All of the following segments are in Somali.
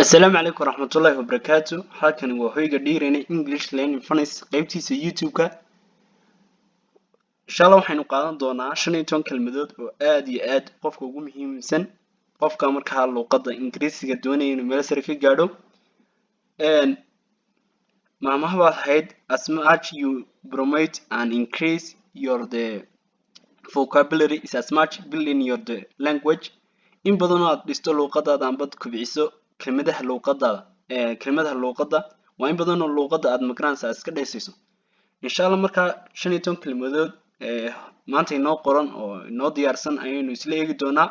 السلام عليكم ورحمة الله وبركاته. halkan waa hoyga dhiirana English Learning Funnies qaybtiisa YouTube-ka. Inshallah waxaynu qaadan doonaa 15 kelmadood oo aad iyo aad qofka ugu muhiimsan qofka marka luqadda Ingiriisiga doonaya inuu meel sare ka gaadho. Maamaha waxa ahayd as much you promote and increase your the vocabulary is as much building your the language. In badan oo aad dhisto luqadaada ama bad kubciso kelmadaha luqadda waa in badan oo luqadda aad maqranaysaa iska dheesayso. Inshallah marka 15 kelmadood maanta inoo qoran oo inoo diyaarsan ayaynu isla eegi doonaa.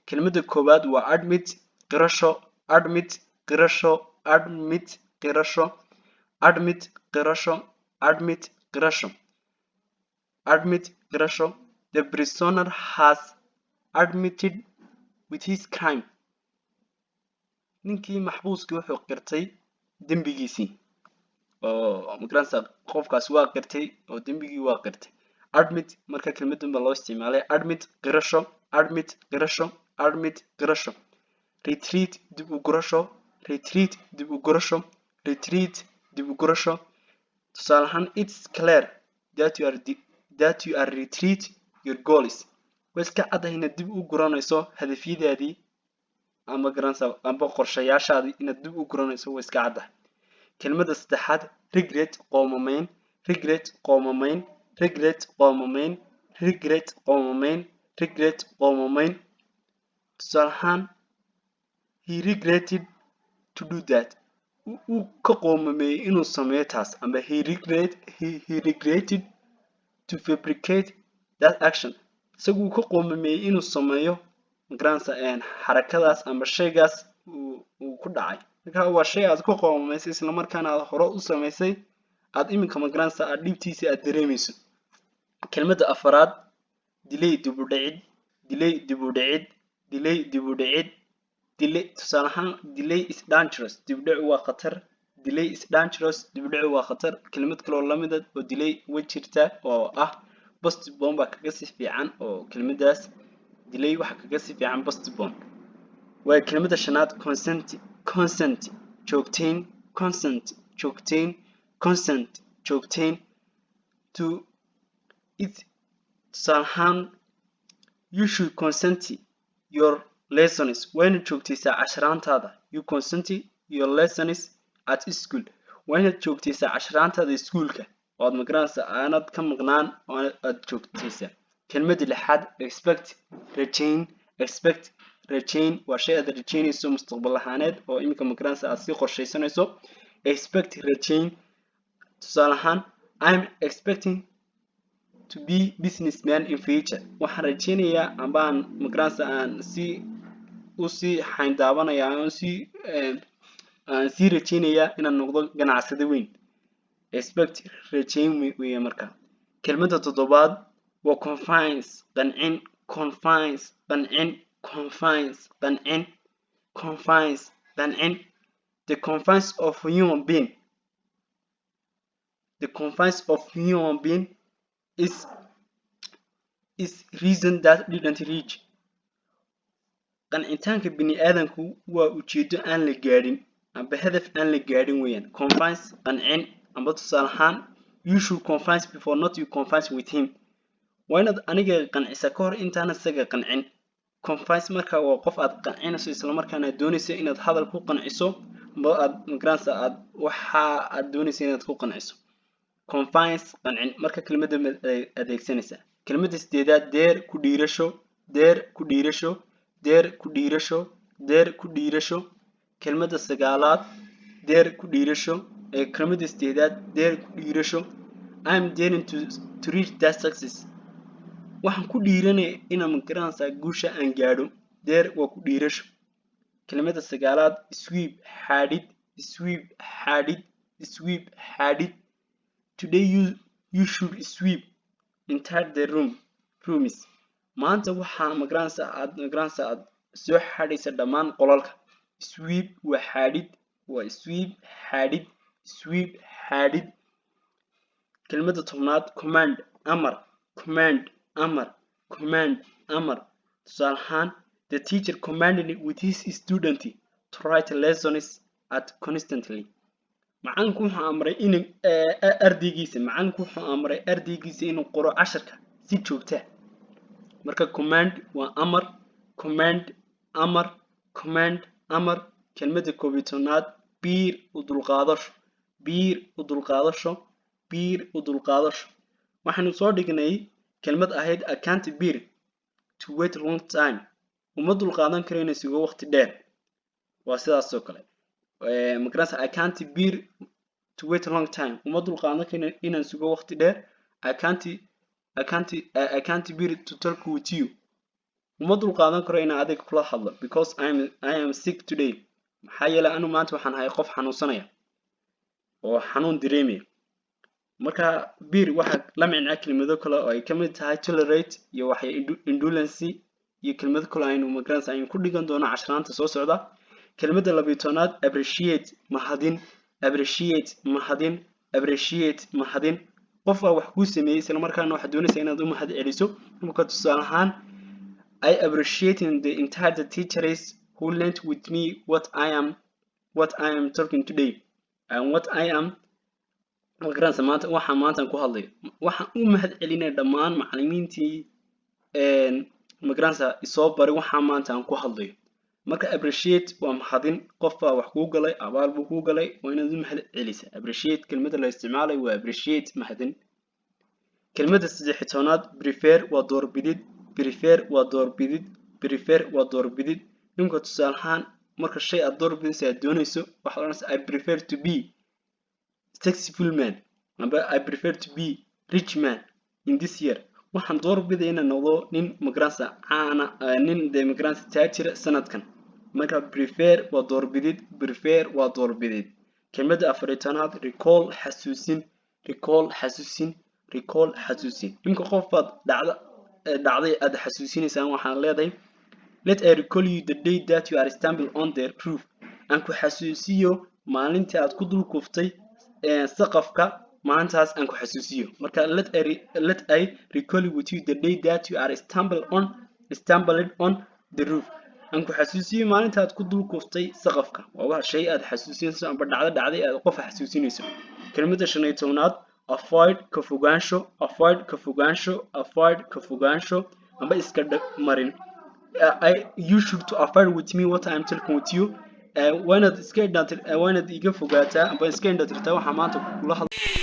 Kelmadda koowaad waa admit, qirasho, admit, qirasho, admit, qirasho, admit, qirasho, admit, qirasho, admit, qirasho. The prisoner has admitted with his crime. ninkii maxbuuskii wuxuu qirtay dembigiisii oo maqranaysaa qofkaas waa qirtay oo dembigii waa qirtay. admit marka kelmaddan baa loo isticmaalay admit, qirasho, admit, qirasho, admit, qirasho. retreat dib u gurasho, retreat dib u gurasho, retreat dib u gurasho. tusaale ahaan it's clear that you are retreat your goals. way iska caddahay inaad dib u guranayso hadafyadaadii ama garanaysaa amba qorshayaashaadii inaad dib u guranayso way iska caddahay. kelmadda saddexaad regret, qoomamayn, regret, qoomamayn, regret, qoomamayn, regret, qoomamayn, regret, qoomamayn. tusaale ahaan he regretted to do that. uu ka qoomameeyey inuu sameeyo taas amba he regretted to fabricate that action. isagu uu ka qoomameeyey inuu sameeyo maqranaysaa xarakadaas amba shaygaas uu ku dhacay. marka waa shay aad ku qoomamaysay isla markaana aad hore u samaysay aad iminka maqranaysaa aad dhibtiisa aad dareemayso. kelmadda afaraad delay, dib u dhicid, delay, dib u dhicid, delay, dib u dhicid, delay. tusaale ahaan delay is dangerous, dib u dhici waa khatar. delay is dangerous, dib u dhici waa khatar. kelmad kale oo lamid ah oo delay way jirtaa oo ah postpone baa kaga si fiican oo kelmaddaas delay waxa kaga si fiican postpone. waa kelmadda shanaad consent, consent, joogtayn, consent, joogtayn, consent, joogtayn. to it tusaale ahaan you should consent your lessons. wayna joogtaysaa casharaantaada. you consent your lessons at school. wayna joogtaysaa casharaantaada iskuulka oo aad maqranaysaa aanad ka maqnaan oo aad joogtaysaa. kelmadda lixaad expect, rajayn, expect, rajayn waa shay aad rajaynayso mustaqbal ahaaneed oo iminka maqranaysaa aad sii qorshaysanayso. expect, rajayn. tusaale ahaan I'm expecting to be businessman in future. waxaan rajaynayaa amba aan maqranaysaa aan sii xayndaabanaya aan sii rajaynayaa inaan noqdo ganacsade weyn. expect, rajayn weeye marka. kelmadda toddobaad waa confines, qancin, confines, qancin, confines, qancin, confines, qancin. the confines of human being, the confines of human being is reason that didn't reach. qancitaanka bini aadamku waa ujeedo aan la gaadhin amba hadaf aan la gaadhin weeyaan. confines, qancin. amba tusaale ahaan you should confines before not you confines with him. waa inaad aniga qancisa ka hor intaan isaga qancin. confines marka waa qof aad qancinayso isla markaana aad doonayso inaad hadal ku qanciso amba aad maqranaysaa aad waxa aad doonayso inaad ku qanciso. confines, qancin marka kelmadda adeegsanaysaa. kelmadda sideedaad deer, ku dhiirasho, deer, ku dhiirasho, deer, ku dhiirasho, deer, ku dhiirasho. kelmadda sagaalaad deer, ku dhiirasho. kelmadda sideedaad deer, ku dhiirasho. I'm daring to reach that success. waxaan ku dhiiranaya inaan maqranaysaa guusha aan gaadho. deer waa ku dhiirasho. kelmadda sagaalaad sweep, xaadhid, sweep, xaadhid, sweep, xaadhid. today you should sweep entire the rooms. maanta waxaa maqranaysaa aad soo xadhaysa dhammaan qolalka. sweep waa xaadhid, waa sweep, xaadhid, sweep, xaadhid. kelmadda tobnaad command, amar, command, amar, command, amar. tusaale ahaan the teacher commanded with his student to write lessons at constantly macalinku wuxuu amray in ardaygiisa macalinku wuxuu amray ardaygiisa inuu qoro casharka si joogta marka command waa amar command amar command amar kelmadda koobitoonaad biir u dulqaadasho biir u dulqaadasho biir u dulqaadasho waxaanu soo dhignay kelmad ahayd I can't bear to wait a long time uma dulqaadan karo inay sugo waqti dheer waa sidaas oo kale magaranaysa I can't bear to wait a long time uma dulqaadan karo inaan sugo waqti dheer I can't bear to talk with you uma dulqaadan karo inaan adiga kula hadlo because I am sick today maxaa yeelay anu maanta waxaan ahay qof xanuunsanaya oo xanuun dareemaya marka beer waxa la micnaa kelmado kale oo ay ka mid tahay tolerate iyo waxay indulgency iyo kelmado kale aynu magaranaysa aynu ku dhigan doono casharaanta soo socda kelmadda 12aad appreciate mahadin appreciate mahadin appreciate mahadin qof wax ku sameeyay isla markaana waxa doonaysaa inaad u mahad celiso marka tusaale ahaan I appreciate the entire teachers who learned with me what I am talking today and what I am magaranaysa maanta waxaan maanta ku hadlay waxaan u mahad celinay dhammaan macallimiintii magaranaysa isoo bari waxaan maanta ku hadlay marka appreciate waa mahadin qof wax ku galay abaal buu ku galay waa inaad u mahad celisaa appreciate kelmadda la isticmaalay waa appreciate mahadin kelmadda 13aad prefer waa doorbidid prefer waa doorbidid prefer waa doorbidid ninka tusaale ahaan marka shay aad doorbidayso aad doonayso waxa la I prefer to be successful man number I prefer to be rich man in this year waxaan doorbiday inaan noqdo nin magaranaysa caana nin magaranaysa taajir sanadkan marka prefer waa doorbidid prefer waa doorbidid kelmadda 14aad recall xasuusin recall xasuusin recall xasuusin ninka qof baad dhacday aad xasuusinaysaa waxaan leedahay let I recall you the day that you are stumbled on the roof aan ku xasuusiyo maalintii aad ku dul kuftay saqafka maantaas aan ku xasuusiyo marka let I recall with you the day that you are stumbled on the roof aan ku xasuusiyo maalintii aad ku dul kuftay saqafka waa wax shay aad xasuusinayso amba dhacday aad qof xasuusinayso kelmadda 15aad avoid ka fogaansho avoid ka fogaansho avoid ka fogaansho amba iska marin you should to avoid with me what I am talking with you waanad iska indhatir waanad iga fogaataa amba iska indhatirtaa waxa maanta kula hadlay